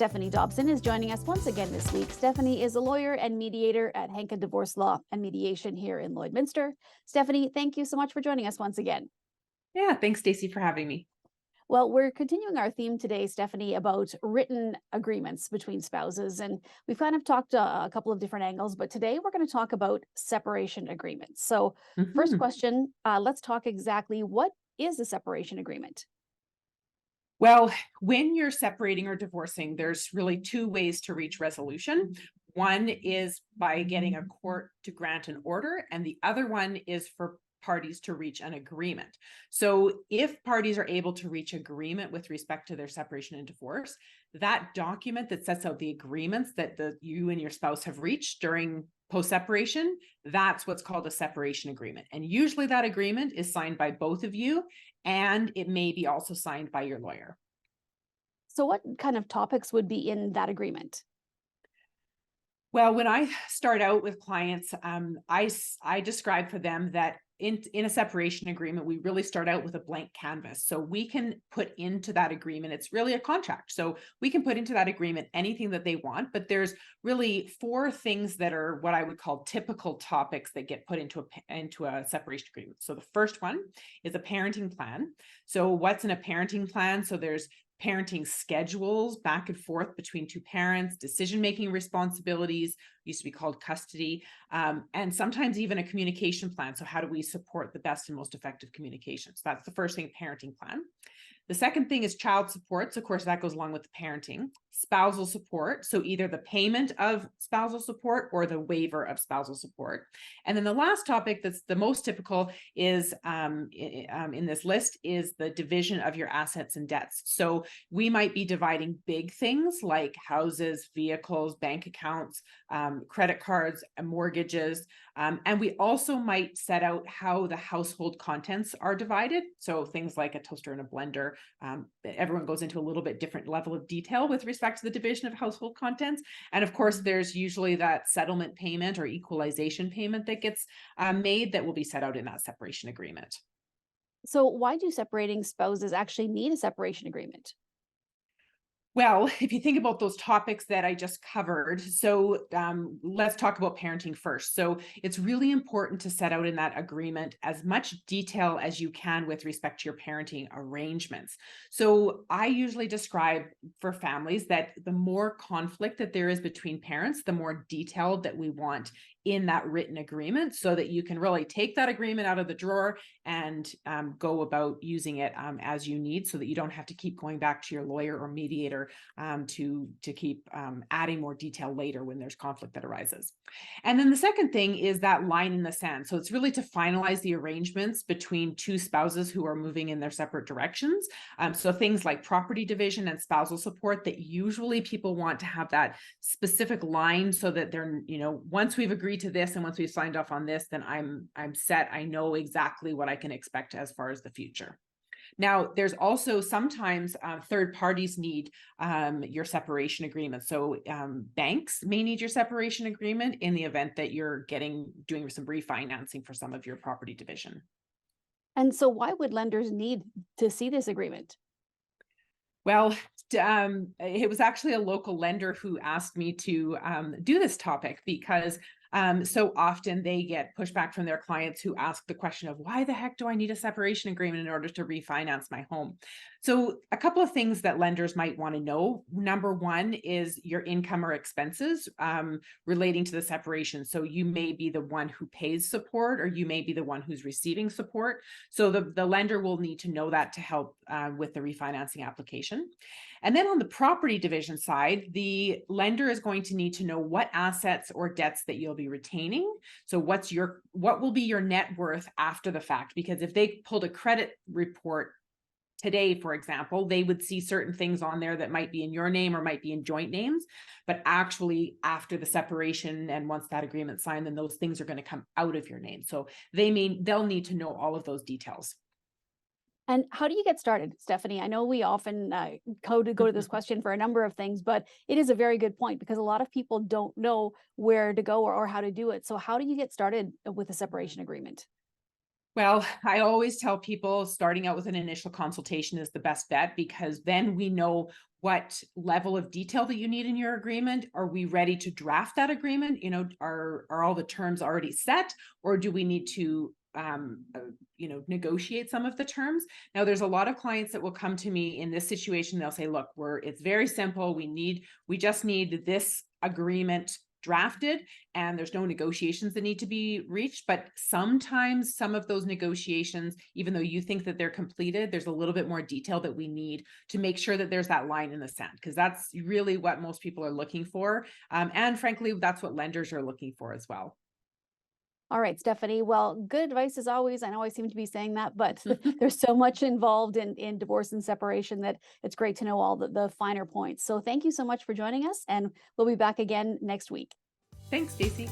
Stephanie Dobson is joining us once again this week. Stephanie is a lawyer and mediator at Hankin Divorce Law and Mediation here in Lloydminster. Stephanie, thank you so much for joining us once again. Yeah, thanks, Stacey, for having me. Well, we're continuing our theme today, Stephanie, about written agreements between spouses. And we've kind of talked a couple of different angles, but today we're going to talk about separation agreements. So first question, let's talk exactly what is a separation agreement? Well, when you're separating or divorcing, there's really two ways to reach resolution. One is by getting a court to grant an order, and the other one is for parties to reach an agreement. So if parties are able to reach agreement with respect to their separation and divorce, that document that sets out the agreements that you and your spouse have reached during post-separation, that's what's called a separation agreement. And usually that agreement is signed by both of you, and it may be also signed by your lawyer. So what kind of topics would be in that agreement? Well, when I start out with clients, I describe for them that in a separation agreement, we really start out with a blank canvas. So we can put into that agreement, it's really a contract. So we can put into that agreement anything that they want, but there's really four things that are what I would call typical topics that get put into a separation agreement. So the first one is a parenting plan. So what's in a parenting plan? So there's parenting schedules back and forth between two parents, decision-making responsibilities, used to be called custody, and sometimes even a communication plan. So how do we support the best and most effective communication? So that's the first thing, parenting plan. The second thing is child support. So of course that goes along with the parenting. Spousal support. So either the payment of spousal support or the waiver of spousal support. And then the last topic that's the most typical is in this list is the division of your assets and debts. So we might be dividing big things like houses, vehicles, bank accounts, credit cards, and mortgages. And we also might set out how the household contents are divided. So things like a toaster and a blender. Everyone goes into a little bit different level of detail with respect to the division of household contents. And of course, there's usually that settlement payment or equalization payment that gets made that will be set out in that separation agreement. So why do separating spouses actually need a separation agreement? Well, if you think about those topics that I just covered, so let's talk about parenting first. So it's really important to set out in that agreement as much detail as you can with respect to your parenting arrangements. So I usually describe for families that the more conflict that there is between parents, the more detailed that we want in that written agreement so that you can really take that agreement out of the drawer and go about using it as you need so that you don't have to keep going back to your lawyer or mediator to keep adding more detail later when there's conflict that arises. And then the second thing is that line in the sand. So it's really to finalize the arrangements between two spouses who are moving in their separate directions. So things like property division and spousal support that usually people want to have that specific line so that they're, once we've agreed to this and once we've signed off on this, then I'm set. I know exactly what I can expect as far as the future. Now, there's also sometimes third parties need your separation agreement. So banks may need your separation agreement in the event that you're doing some refinancing for some of your property division. And so why would lenders need to see this agreement? Well, it was actually a local lender who asked me to do this topic because so often they get pushback from their clients who ask the question of why the heck do I need a separation agreement in order to refinance my home? So a couple of things that lenders might want to know. Number one is your income or expenses relating to the separation. So you may be the one who pays support or you may be the one who's receiving support. So the lender will need to know that to help with the refinancing application. And then on the property division side, the lender is going to need to know what assets or debts that you'll be retaining. So what will be your net worth after the fact? Because if they pulled a credit report today, for example, they would see certain things on there that might be in your name or might be in joint names, but actually after the separation and once that agreement's signed, then those things are going to come out of your name. So they'll need to know all of those details. And how do you get started, Stephanie? I know we often go to this question for a number of things, but it is a very good point because a lot of people don't know where to go or how to do it. So how do you get started with a separation agreement? Well, I always tell people starting out with an initial consultation is the best bet, because then we know what level of detail that you need in your agreement. Are we ready to draft that agreement? Are all the terms already set, or do we need to negotiate some of the terms? Now, there's a lot of clients that will come to me in this situation. They'll say, look, it's very simple. We just need this agreement drafted, and there's no negotiations that need to be reached. But sometimes some of those negotiations, even though you think that they're completed, there's a little bit more detail that we need to make sure that there's that line in the sand, because that's really what most people are looking for. And frankly, that's what lenders are looking for as well. All right, Stephanie. Well, good advice as always. I know I seem to be saying that, but there's so much involved in divorce and separation that it's great to know all the finer points. So thank you so much for joining us, and we'll be back again next week. Thanks, Stacey.